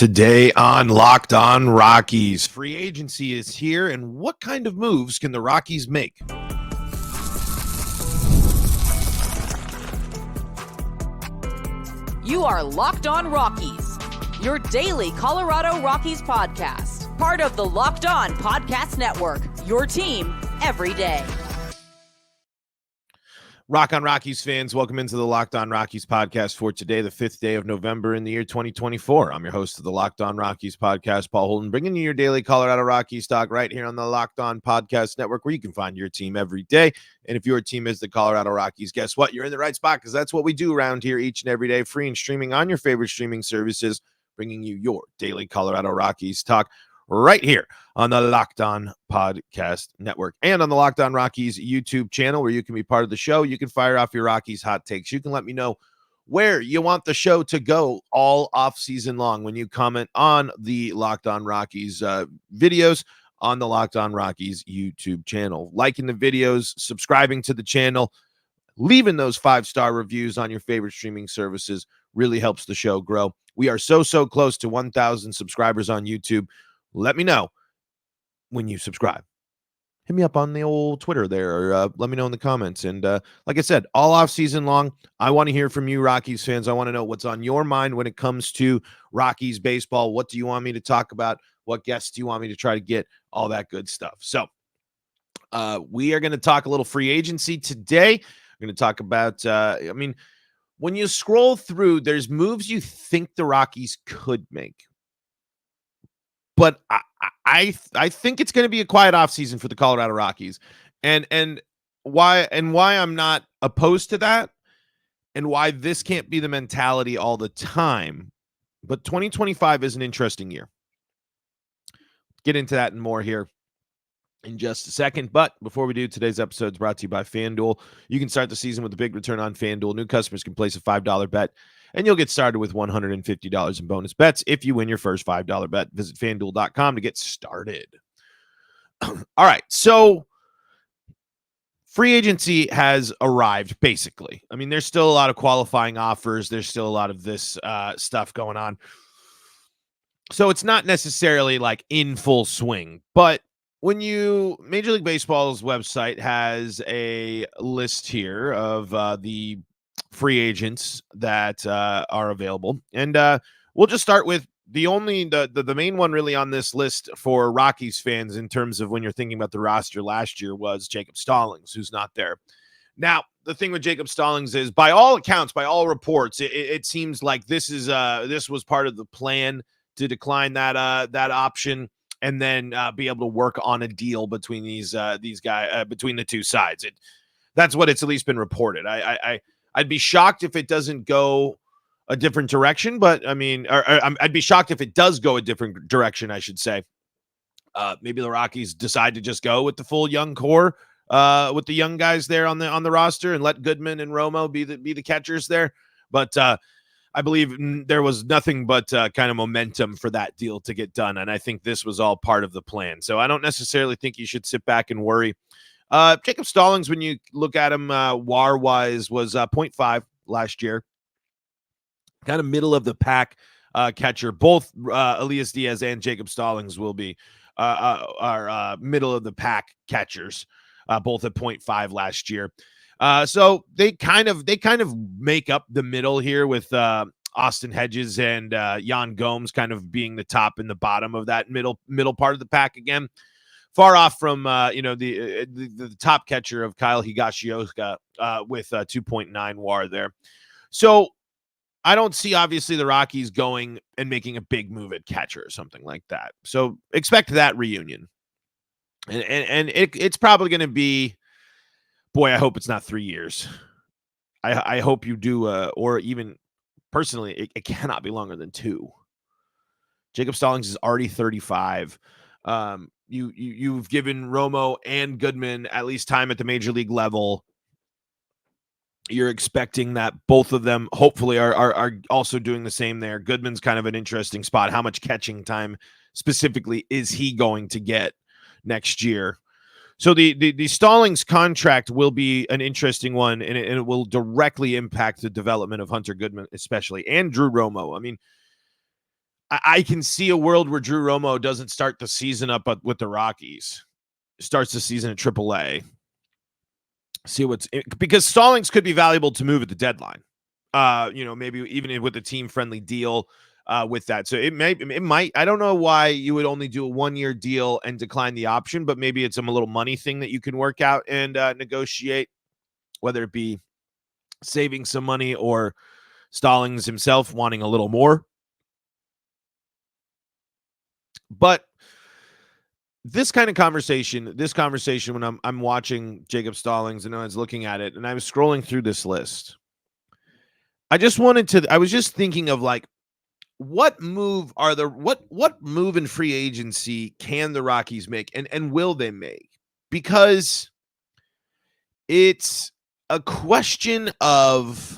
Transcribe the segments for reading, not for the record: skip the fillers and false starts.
Today on Locked On Rockies, free agency is here, and what kind of moves can the Rockies make? You are Locked On Rockies, your daily Colorado Rockies podcast, part of the Locked On Podcast Network, your team every day. Rock on Rockies fans, welcome into the Locked On Rockies podcast for today, the 5th day of November in the year 2024. I'm your host of the Locked On Rockies podcast, Paul Holden, bringing you your daily Colorado Rockies talk right here on the Locked On Podcast Network, where you can find your team every day. And if your team is the Colorado Rockies, guess what? You're in the right spot, because that's what we do around here each and every day, free and streaming on your favorite streaming services, bringing you your daily Colorado Rockies talk right here on the Locked On Podcast Network and on the Locked On Rockies YouTube channel, where you can be part of the show. You can fire off your Rockies hot takes. You can let me know where you want the show to go all off season long when you comment on the Locked On Rockies videos on the Locked On Rockies YouTube channel. Liking the videos, subscribing to the channel, leaving those 5-star reviews on your favorite streaming services really helps the show grow. We are so close to 1,000 subscribers on YouTube. Let me know when you subscribe. Hit me up on the old Twitter there, or let me know in the comments. And like I said, all off season long, I want to hear from you Rockies fans. I want to know what's on your mind when it comes to Rockies baseball. What do you want me to talk about? What guests do you want me to try to get? All that good stuff. So we are going to talk a little free agency today. We're going to talk about, when you scroll through, there's moves you think the Rockies could make. But I think it's going to be a quiet offseason for the Colorado Rockies. And why I'm not opposed to that, and why this can't be the mentality all the time. But 2025 is an interesting year. Get into that and more here in just a second. But before we do, today's episode is brought to you by FanDuel. You can start the season with a big return on FanDuel. New customers can place a $5 bet, and you'll get started with $150 in bonus bets if you win your first $5 bet. Visit FanDuel.com to get started. All right, so free agency has arrived, basically. I mean, there's still a lot of qualifying offers. There's still a lot of this stuff going on. So it's not necessarily like in full swing, but Major League Baseball's website has a list here of the free agents that are available. And we'll just start with the main one really on this list for Rockies fans in terms of when you're thinking about the roster last year was Jacob Stallings, who's not there. Now, the thing with Jacob Stallings is, by all accounts, by all reports, it seems like this was part of the plan to decline that option and then be able to work on a deal between these guys, between the two sides. That's what it's at least been reported. I'd be shocked if it doesn't go a different direction, but I mean, I'd be shocked if it does go a different direction, I should say. Maybe the Rockies decide to just go with the full young core, with the young guys there on the roster, and let Goodman and Romo be the catchers there. But I believe there was nothing but kind of momentum for that deal to get done, and I think this was all part of the plan. So I don't necessarily think you should sit back and worry. Jacob Stallings, when you look at him WAR-wise, was 0.5 last year. Kind of middle of the pack catcher. Both Elias Diaz and Jacob Stallings will be are middle of the pack catchers, both at 0.5 last year. So they kind of make up the middle here with Austin Hedges and Yan Gomes kind of being the top and the bottom of that middle part of the pack again. Far off from the top catcher of Kyle Higashioka with 2.9 WAR there. So I don't see, obviously, the Rockies going and making a big move at catcher or something like that. So expect that reunion. And it's probably going to be, boy, I hope it's not 3 years. I hope you do, or even personally, it cannot be longer than 2. Jacob Stallings is already 35. You've given Romo and Goodman at least time at the major league level. You're expecting that both of them hopefully are also doing the same there. Goodman's kind of an interesting spot. How much catching time specifically is he going to get next year? So the Stallings contract will be an interesting one, and it will directly impact the development of Hunter Goodman, especially, and Drew Romo. I mean, I can see a world where Drew Romo doesn't start the season up with the Rockies, starts the season at AAA. Because Stallings could be valuable to move at the deadline. Maybe even with a team-friendly deal with that. So it might. I don't know why you would only do a 1-year deal and decline the option, but maybe it's a little money thing that you can work out and negotiate, whether it be saving some money or Stallings himself wanting a little more. But this kind of conversation when I'm watching Jacob Stallings and I was looking at it and I was scrolling through this list, I was just thinking of like, what move in free agency can the Rockies make and will they make? Because it's a question of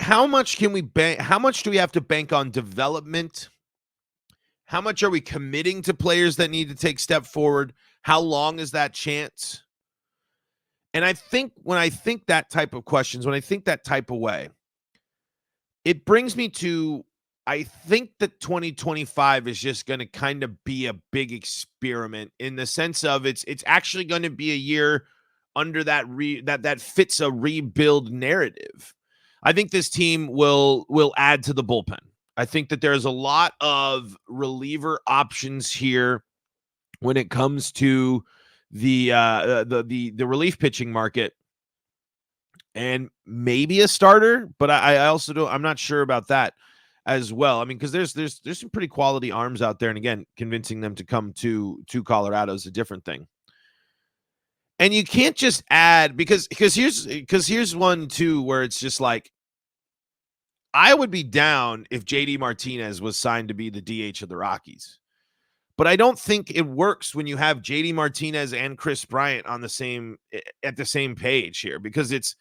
how much can we bank? How much do we have to bank on development? How much are we committing to players that need to take step forward? How long is that chance? And I think when I think that type of questions, when I think that type of way, it brings me to, I think that 2025 is just going to kind of be a big experiment in the sense of it's actually going to be a year under that fits a rebuild narrative. I think this team will add to the bullpen. I think that there's a lot of reliever options here when it comes to the relief pitching market, and maybe a starter, but I also don't. I'm not sure about that as well. I mean, because there's some pretty quality arms out there, and again, convincing them to come to Colorado is a different thing. And you can't just add because here's one too where it's just like, I would be down if JD Martinez was signed to be the DH of the Rockies. But I don't think it works when you have JD Martinez and Chris Bryant at the same page here, because it's,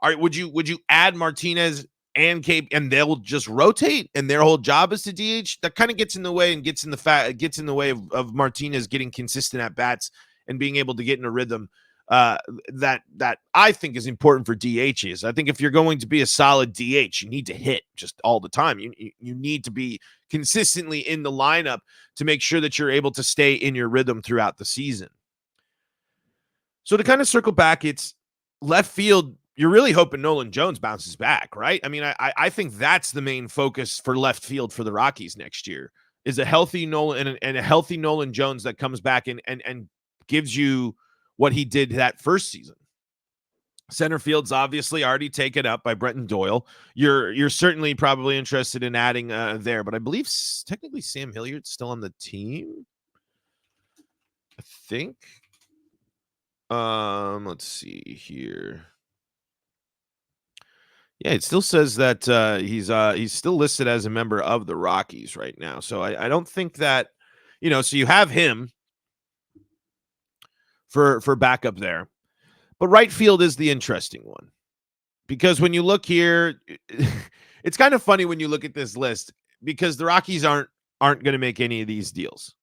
all right, would you add Martinez and Cape and they'll just rotate and their whole job is to DH? That kind of gets in the way and gets in the way of Martinez getting consistent at bats and being able to get in a rhythm that I think is important for DHs. I think if you're going to be a solid DH, you need to hit just all the time. You need to be consistently in the lineup to make sure that you're able to stay in your rhythm throughout the season. So to kind of circle back, it's left field. You're really hoping Nolan Jones bounces back, right? I mean, I think that's the main focus for left field for the Rockies next year, is a healthy Nolan and a healthy Nolan Jones that comes back and gives you what he did that first season. Center field's obviously already taken up by Brenton Doyle. You're certainly probably interested in adding there, but I believe technically Sam Hilliard's still on the team. I think. Let's see here. Yeah, it still says that he's still listed as a member of the Rockies right now. So I don't think that, so you have him for backup there. But right field is the interesting one, because when you look here, it's kind of funny when you look at this list, because the Rockies aren't going to make any of these deals.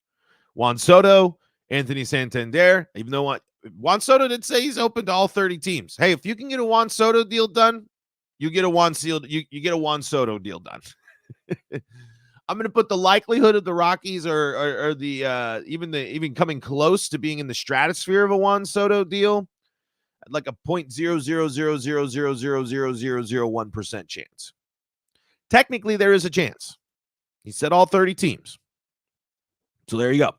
Juan Soto, Anthony Santander, even though Juan Soto did say he's open to all 30 teams. Hey, if you can get a Juan Soto deal done, you get a Juan Soto deal done. I'm going to put the likelihood of the Rockies or the even coming close to being in the stratosphere of a Juan Soto deal at like a 0.000000001% chance. Technically, there is a chance. He said all 30 teams. So there you go.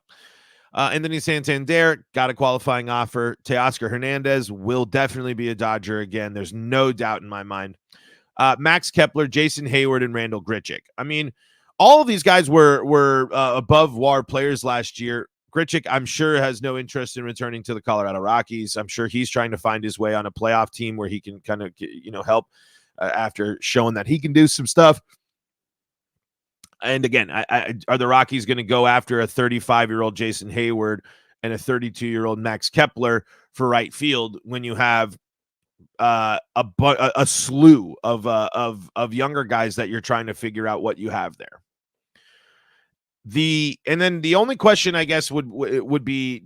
Anthony Santander got a qualifying offer. Teoscar Hernandez will definitely be a Dodger again. There's no doubt in my mind. Max Kepler, Jason Hayward, and Randall Grichuk. I mean, all of these guys were above WAR players last year. Grichuk, I'm sure, has no interest in returning to the Colorado Rockies. I'm sure he's trying to find his way on a playoff team where he can kind of, help after showing that he can do some stuff. And again, are the Rockies going to go after a 35-year-old Jason Hayward and a 32-year-old Max Kepler for right field when you have a slew of younger guys that you're trying to figure out what you have there? And then the only question, I guess, would be,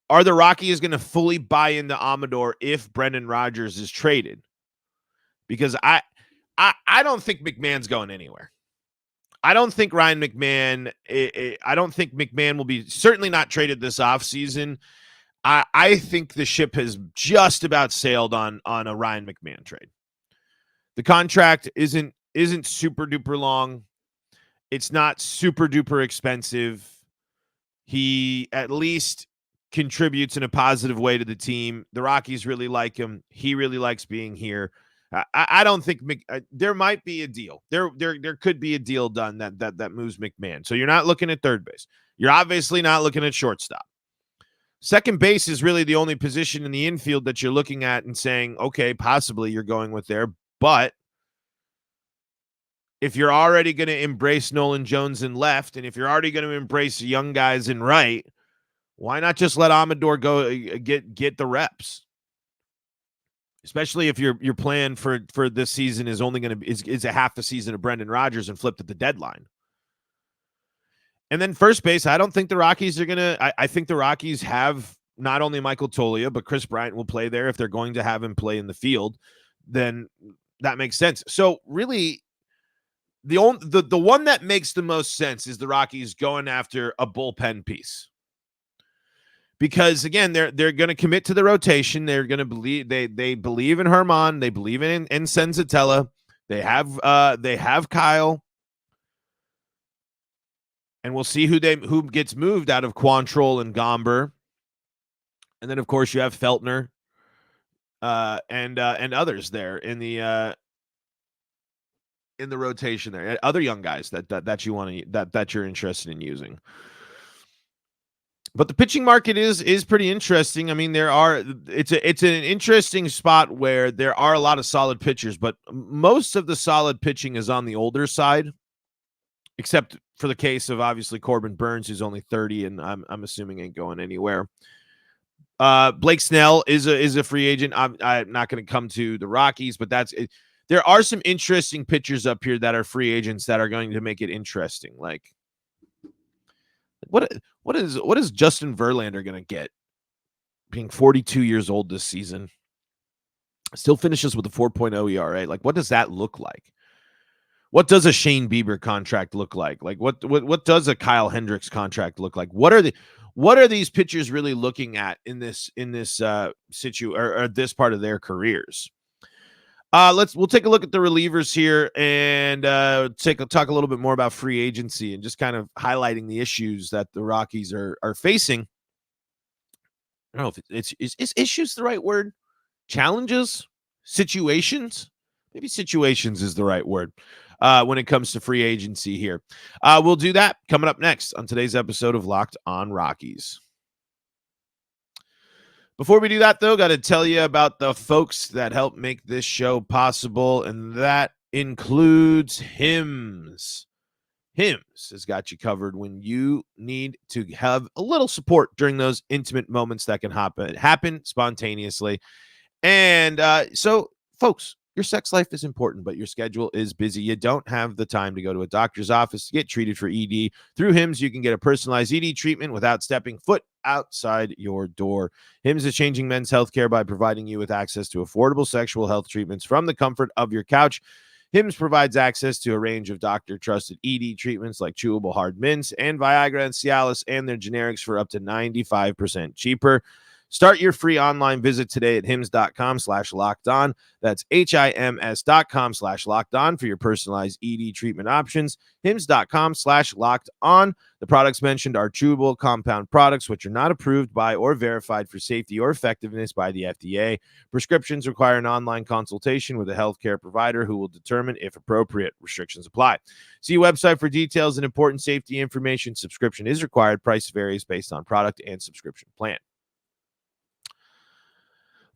are the Rockies going to fully buy into Amador if Brendan Rodgers is traded? Because I I don't think McMahon's going anywhere. I don't think Ryan McMahon, I don't think McMahon will be certainly not traded this offseason. I think the ship has just about sailed on a Ryan McMahon trade. The contract isn't super duper long. It's not super duper expensive. He at least contributes in a positive way to the team. The Rockies really like him. He really likes being here. I don't think there might be a deal. There could be a deal done that moves McMahon. So you're not looking at third base. You're obviously not looking at shortstop. Second base is really the only position in the infield that you're looking at and saying, okay, possibly you're going with there. But if you're already going to embrace Nolan Jones in left, and if you're already going to embrace young guys in right, why not just let Amador go get the reps? Especially if your plan for this season is only going to is a half the season of Brendan Rodgers and flipped at the deadline. And then first base, I don't think the Rockies are going to – I think the Rockies have not only Michael Toglia, but Chris Bryant will play there. If they're going to have him play in the field, then that makes sense. So really the one that makes the most sense is the Rockies going after a bullpen piece. Because again, they're going to commit to the rotation. They're going to believe they believe in Herman. They believe in Senzatella. They have Kyle, and we'll see who gets moved out of Quantrill and Gomber, and then of course you have Feltner, and others there in the rotation there. Other young guys that you want to that you're interested in using. But the pitching market is pretty interesting. I mean, it's an interesting spot where there are a lot of solid pitchers, but most of the solid pitching is on the older side, except for the case of obviously Corbin Burns, who's only 30 and I'm assuming ain't going anywhere. Blake Snell is a free agent. I'm not going to come to the Rockies, but there are some interesting pitchers up here that are free agents that are going to make it interesting. Like, what is Justin Verlander going to get being 42 years old this season? Still finishes with a 4.0 ERA. Like, what does that look like? What does a Shane Bieber contract look like? Like, what does a Kyle Hendricks contract look like? What are these pitchers really looking at in this situ or this part of their careers? We'll take a look at the relievers here and talk a little bit more about free agency and just kind of highlighting the issues that the Rockies are facing. I don't know if is issues the right word? Challenges? Situations? Maybe situations is the right word when it comes to free agency here. We'll do that coming up next on today's episode of Locked On Rockies. Before we do that, though, got to tell you about the folks that help make this show possible, and that includes Hims. Hims has got you covered when you need to have a little support during those intimate moments that can happen spontaneously. And so, folks, your sex life is important, but your schedule is busy. You don't have the time to go to a doctor's office to get treated for ED. Through Hims, you can get a personalized ED treatment without stepping foot outside your door. Hims is changing men's healthcare by providing you with access to affordable sexual health treatments from the comfort of your couch. Hims provides access to a range of doctor-trusted ED treatments like chewable hard mints and Viagra and Cialis and their generics for up to 95% cheaper. Start your free online visit today at hims.com/lockedon. That's HIMS.com/lockedon for your personalized ED treatment options. hims.com/lockedon. The products mentioned are chewable compound products, which are not approved by or verified for safety or effectiveness by the FDA. Prescriptions require an online consultation with a healthcare provider who will determine if appropriate. Restrictions apply. See website for details and important safety information. Subscription is required. Price varies based on product and subscription plan.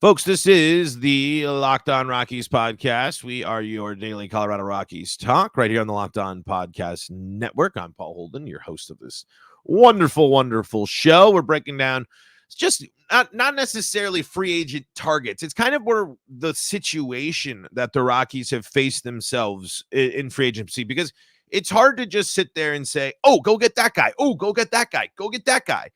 Folks, this is the Locked On Rockies podcast. We are your daily Colorado Rockies talk right here on the Locked On Podcast Network. I'm Paul Holden, your host of this wonderful, wonderful show. We're breaking down just not necessarily free agent targets. It's kind of where the situation that the Rockies have faced themselves in free agency, because it's hard to just sit there and say, oh, go get that guy. Oh, go get that guy. Go get that guy.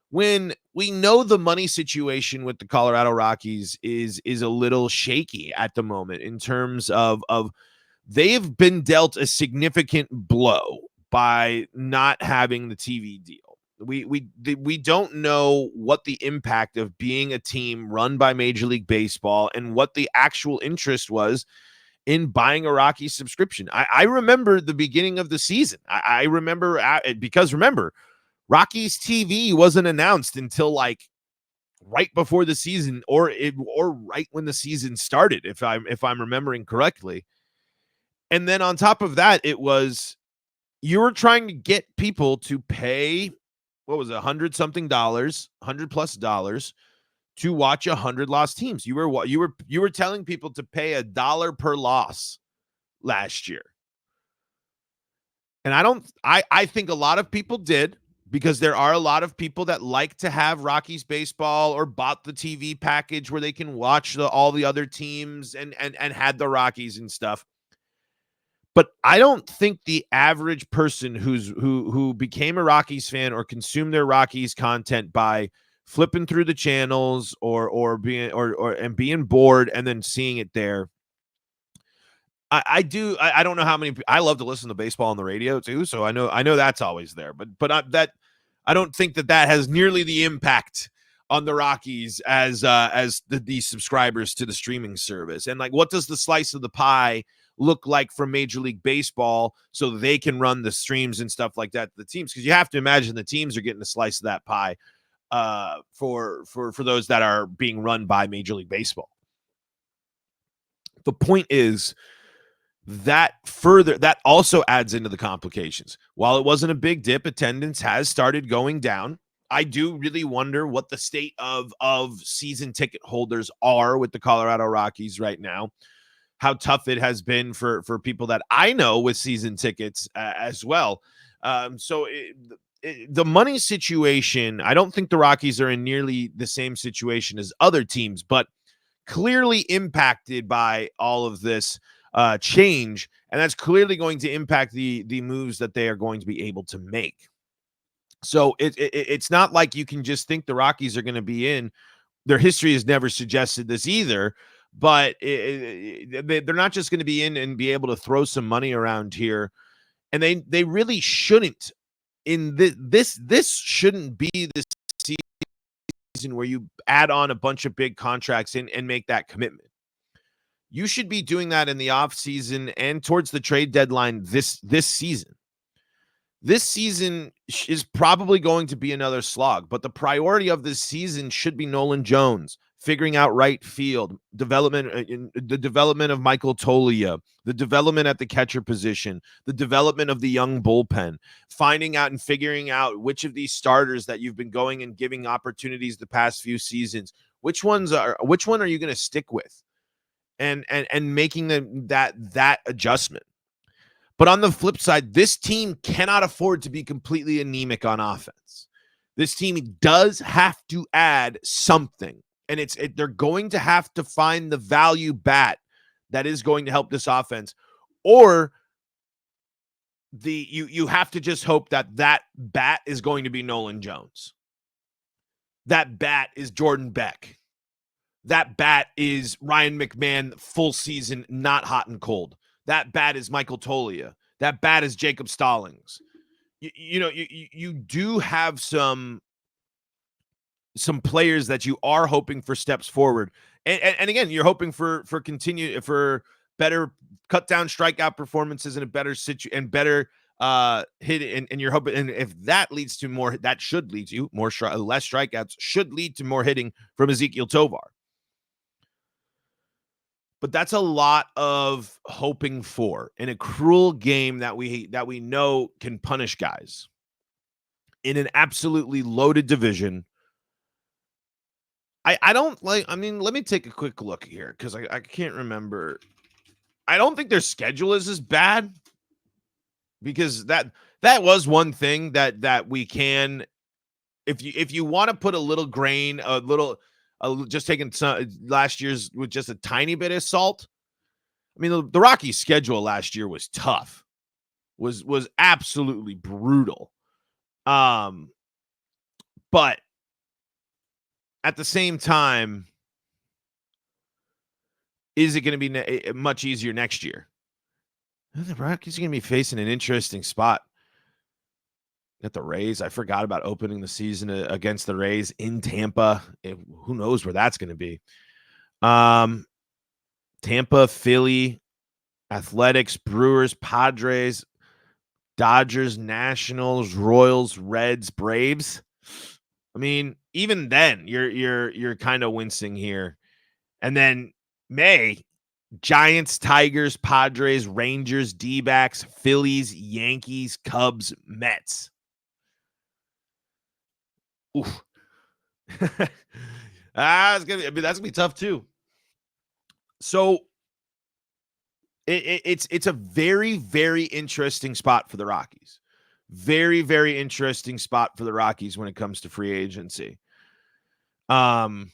When we know the money situation with the Colorado Rockies is a little shaky at the moment in terms of they've been dealt a significant blow by not having the TV deal. We don't know what the impact of being a team run by Major League Baseball and what the actual interest was in buying a Rockies subscription. I remember the beginning of the season. I remember because remember, Rockies TV wasn't announced until like right before the season or right when the season started, if I'm remembering correctly. And then on top of that, it was you were trying to get people to pay what was it, $100+ to watch 100 lost teams. You were telling people to pay $1 per loss last year. And I think a lot of people did, because there are a lot of people that like to have Rockies baseball or bought the TV package where they can watch all the other teams and had the Rockies and stuff. But I don't think the average person who became a Rockies fan or consumed their Rockies content by flipping through the channels or being bored and then seeing it there. I don't know how many. I love to listen to baseball on the radio too, so I know that's always there. But I don't think that has nearly the impact on the Rockies as the subscribers to the streaming service. And like, what does the slice of the pie look like from Major League Baseball so they can run the streams and stuff like that to the teams? Because you have to imagine the teams are getting a slice of that pie for those that are being run by Major League Baseball. The point is that also adds into the complications. While it wasn't a big dip, attendance has started going down. I do really wonder what the state of season ticket holders are with the Colorado Rockies right now. How tough it has been for people that I know with season tickets as well. So the money situation, I don't think the Rockies are in nearly the same situation as other teams, but clearly impacted by all of this change, and that's clearly going to impact the moves that they are going to be able to make. So it's not like you can just think the Rockies are going to be in. Their history has never suggested this either, but they're not just going to be in and be able to throw some money around here, and they really shouldn't. This shouldn't be the season where you add on a bunch of big contracts and make that commitment. You should be doing that in the offseason and towards the trade deadline this season. This season is probably going to be another slog, but the priority of this season should be Nolan Jones, figuring out right field, the development of Michael Toglia, the development at the catcher position, the development of the young bullpen, finding out and figuring out which of these starters that you've been going and giving opportunities the past few seasons, which one are you going to stick with? And making that adjustment. But on the flip side, this team cannot afford to be completely anemic on offense. This team does have to add something, and they're going to have to find the value bat that is going to help this offense, or you have to just hope that bat is going to be Nolan Jones. That bat is Jordan Beck. That bat is Ryan McMahon, full season, not hot and cold. That bat is Michael Toglia. That bat is Jacob Stallings. You do have some players that you are hoping for steps forward, and again, you're hoping for better cut down strikeout performances and a better better hit, and you're hoping, and if that leads to more, that should lead to less strikeouts, should lead to more hitting from Ezequiel Tovar. But that's a lot of hoping for in a cruel game that we know can punish guys in an absolutely loaded division. I don't like. I mean, let me take a quick look here because I can't remember. I don't think their schedule is as bad, because that was one thing that we can, if you want to put a little grain, just taking some last year's with just a tiny bit of salt. I mean, the Rockies' schedule last year was tough, was absolutely brutal. But at the same time, is it going to be much easier next year? The Rockies are going to be facing an interesting spot. At the Rays, I forgot about opening the season against the Rays in Tampa. Who knows where that's going to be? Tampa, Philly, Athletics, Brewers, Padres, Dodgers, Nationals, Royals, Reds, Braves. I mean, even then, you're kind of wincing here. And then May, Giants, Tigers, Padres, Rangers, D-backs, Phillies, Yankees, Cubs, Mets. Oof. That's gonna be tough too. So it's a very, very interesting spot for the Rockies. Very, very interesting spot for the Rockies when it comes to free agency. Because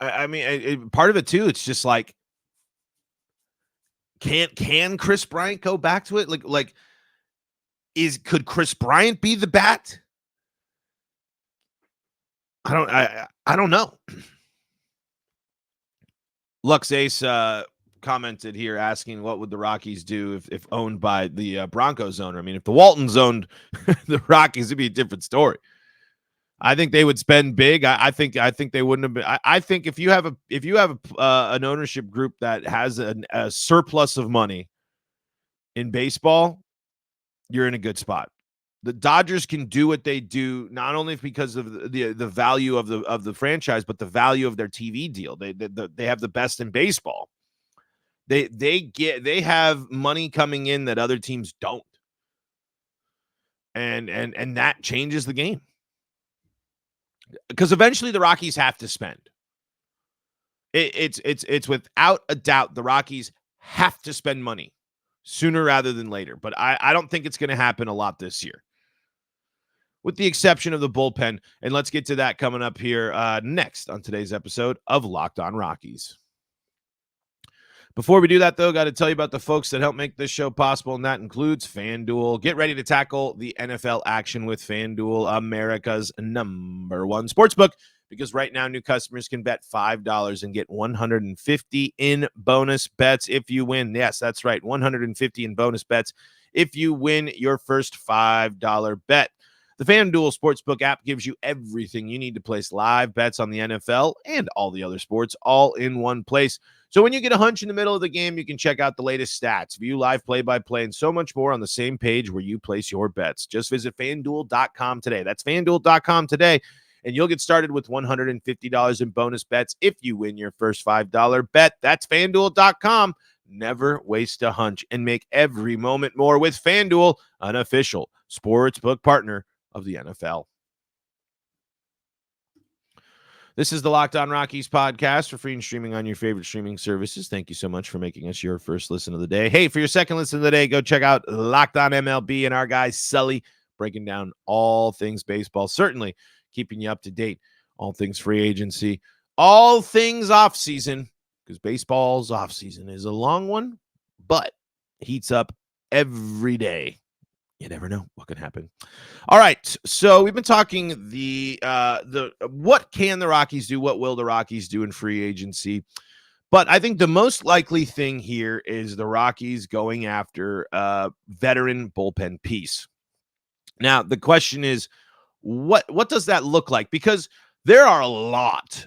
I mean, part of it too, it's just like, can Chris Bryant go back to it? Could Chris Bryant be the bat? I don't know. Lux Ace commented here asking what would the Rockies do if owned by the Broncos owner. I mean, if the Waltons owned the Rockies, it'd be a different story. I think they would spend big. I think they wouldn't have been. I think if you have an ownership group that has a surplus of money in baseball, you're in a good spot. The Dodgers can do what they do not only because of the value of the franchise, but the value of their TV deal. They have the best in baseball. They have money coming in that other teams don't, and that changes the game. Because eventually the Rockies have to spend. It's without a doubt the Rockies have to spend money sooner rather than later. But I don't think it's going to happen a lot this year, with the exception of the bullpen. And let's get to that coming up here next on today's episode of Locked On Rockies. Before we do that, though, got to tell you about the folks that help make this show possible, and that includes FanDuel. Get ready to tackle the NFL action with FanDuel, America's #1 sportsbook, because right now new customers can bet $5 and get $150 in bonus bets if you win. Yes, that's right, $150 in bonus bets if you win your first $5 bet. The FanDuel Sportsbook app gives you everything you need to place live bets on the NFL and all the other sports all in one place. So when you get a hunch in the middle of the game, you can check out the latest stats, view live play-by-play, and so much more on the same page where you place your bets. Just visit FanDuel.com today. That's FanDuel.com today, and you'll get started with $150 in bonus bets if you win your first $5 bet. That's FanDuel.com. Never waste a hunch and make every moment more with FanDuel, an official sportsbook partner of the NFL. This is the Locked On Rockies podcast for free and streaming on your favorite streaming services. Thank you so much for making us your first listen of the day. Hey, for your second listen of the day, go check out Locked On MLB and our guy Sully breaking down all things baseball, certainly keeping you up to date, all things free agency, all things offseason, because baseball's offseason is a long one, but heats up every day. You never know what can happen. All right, so we've been talking the what can the Rockies do? What will the Rockies do in free agency? But I think the most likely thing here is the Rockies going after a veteran bullpen piece. Now, the question is, what does that look like? Because there are a lot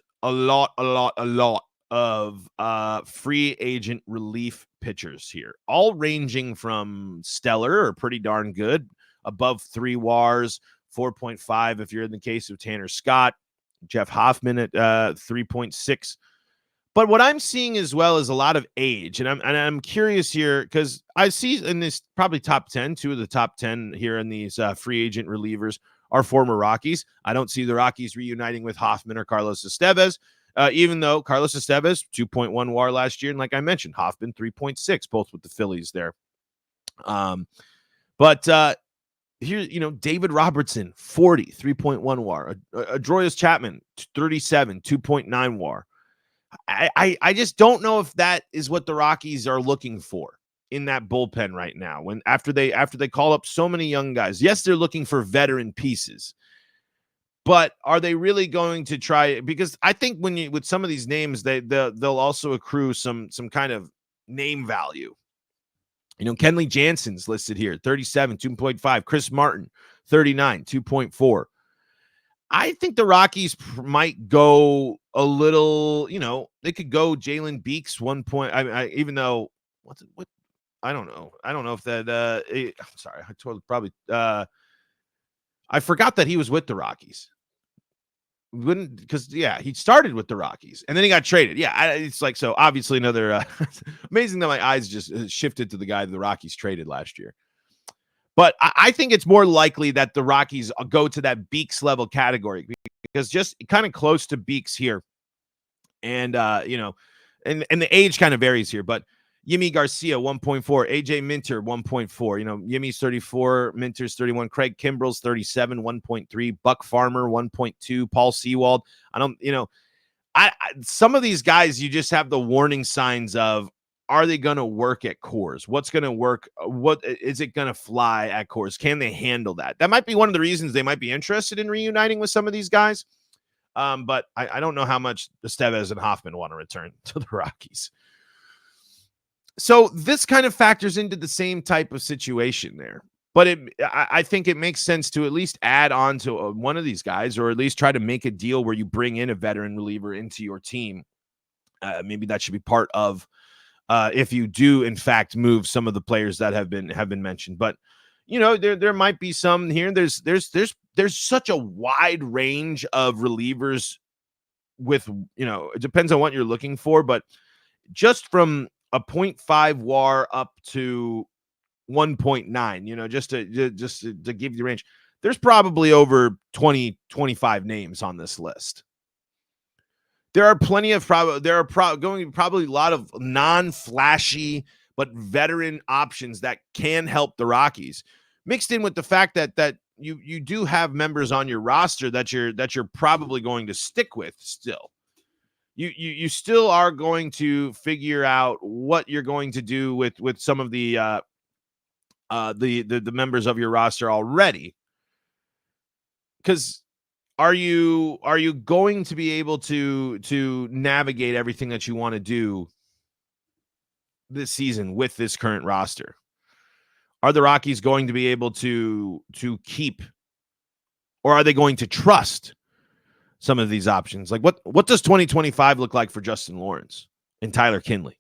of free agent relief pitchers here, all ranging from stellar or pretty darn good, above 3 WARs, 4.5 if you're in the case of Tanner Scott, Jeff Hoffman at 3.6. But what I'm seeing as well is a lot of age, and I'm curious here because I see in this probably top 10, 2 of the top 10 here in these free agent relievers are former Rockies. I don't see the Rockies reuniting with Hoffman or Carlos Estevez. Even though Carlos Estevez, 2.1 WAR last year, and like I mentioned, Hoffman, 3.6, both with the Phillies there. But here, David Robertson, 40, 3.1 WAR. Adroyus Chapman, 37, 2.9 WAR. I just don't know if that is what the Rockies are looking for in that bullpen right now. When after they call up so many young guys, yes, they're looking for veteran pieces. But are they really going to try? Because I think with some of these names, they'll also accrue some kind of name value. Kenley Jansen's listed here, 37, 2.5. Chris Martin, 39, 2.4. I think the Rockies might go a little, they could go Jalen Beeks 1 point. Even though, what I don't know. I don't know if that, I'm sorry. I totally probably, I forgot that he was with the Rockies. Because he started with the Rockies and then he got traded. It's like, so obviously another amazing that my eyes just shifted to the guy the Rockies traded last year. But I think it's more likely that the Rockies go to that Beeks level category because just kind of close to Beeks here. And, and the age kind of varies here, but Yimi Garcia, 1.4. AJ Minter, 1.4. Yimi's 34. Minter's 31. Craig Kimbrell's 37, 1.3. Buck Farmer, 1.2. Paul Sewald. Some of these guys, you just have the warning signs of, are they going to work at Coors? What's going to work? What is it going to fly at Coors? Can they handle that? That might be one of the reasons they might be interested in reuniting with some of these guys. But I don't know how much Estevez and Hoffman want to return to the Rockies. So this kind of factors into the same type of situation there. But I think it makes sense to at least add on to one of these guys, or at least try to make a deal where you bring in a veteran reliever into your team. Maybe that should be part of if you do, in fact, move some of the players that have been mentioned. But there might be some here. There's such a wide range of relievers with it depends on what you're looking for, but just from a 0.5 WAR up to 1.9, just to give you range, there's probably over 25 names on this list. There are plenty of probably a lot of non-flashy but veteran options that can help the Rockies, mixed in with the fact that you do have members on your roster that you're probably going to stick with still. You still are going to figure out what you're going to do with some of the members of your roster already. Because are you going to be able to navigate everything that you want to do this season with this current roster? Are the Rockies going to be able to keep, or are they going to trust some of these options? Like what does 2025 look like for Justin Lawrence and Tyler Kinley?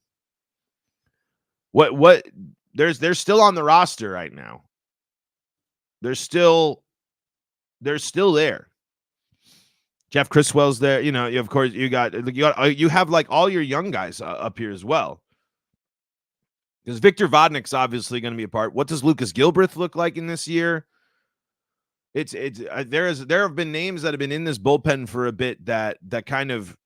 What they're still on the roster right now. They're still there. Jeff Criswell's there. Of course you have like all your young guys up here as well. Because Victor Vodnik's obviously going to be a part. What does Lucas Gilbreth look like in this year? There have been names that have been in this bullpen for a bit that kind of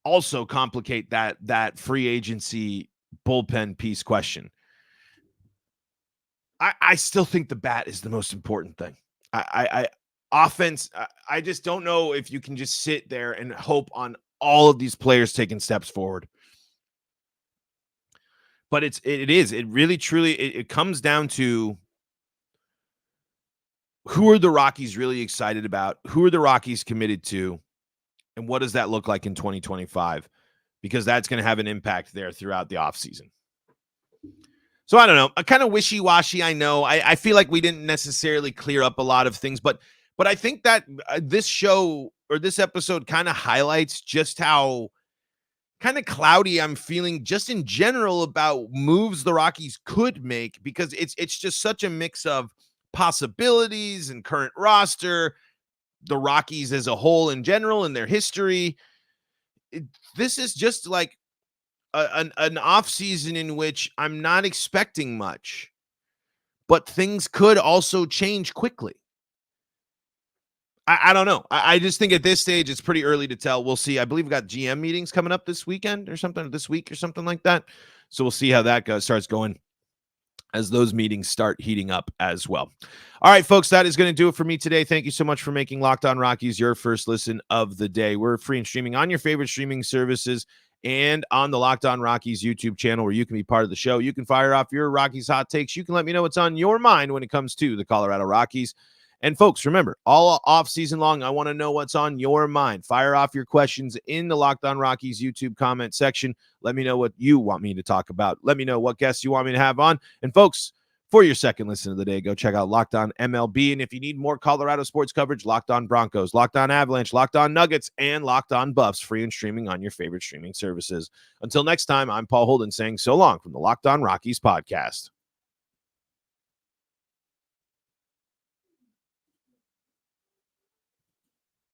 also complicate that free agency bullpen piece question. I still think the bat is the most important thing. Offense, I just don't know if you can just sit there and hope on all of these players taking steps forward. But it really truly it comes down to who are the Rockies really excited about? Who are the Rockies committed to? And what does that look like in 2025? Because that's going to have an impact there throughout the offseason. So I don't know. Kind of wishy-washy, I know. I feel like we didn't necessarily clear up a lot of things, but I think that this show or this episode kind of highlights just how kind of cloudy I'm feeling just in general about moves the Rockies could make, because it's just such a mix of possibilities and current roster, the Rockies as a whole in general and their history. This is just like an offseason in which I'm not expecting much, but things could also change quickly. I don't know. I just think at this stage, it's pretty early to tell. We'll see. I believe we've got GM meetings coming up this weekend or something, this week or something like that. So we'll see how that starts going as those meetings start heating up as well. All right, folks, that is going to do it for me today. Thank you so much for making Locked On Rockies your first listen of the day. We're free and streaming on your favorite streaming services and on the Locked On Rockies YouTube channel, where you can be part of the show. You can fire off your Rockies hot takes. You can let me know what's on your mind when it comes to the Colorado Rockies. And folks, remember, all off season long, I want to know what's on your mind. Fire off your questions in the Locked On Rockies YouTube comment section. Let me know what you want me to talk about. Let me know what guests you want me to have on. And folks, for your second listen of the day, go check out Locked On MLB. And if you need more Colorado sports coverage, Locked On Broncos, Locked On Avalanche, Locked On Nuggets, and Locked On Buffs, free and streaming on your favorite streaming services. Until next time, I'm Paul Holden saying so long from the Locked On Rockies podcast.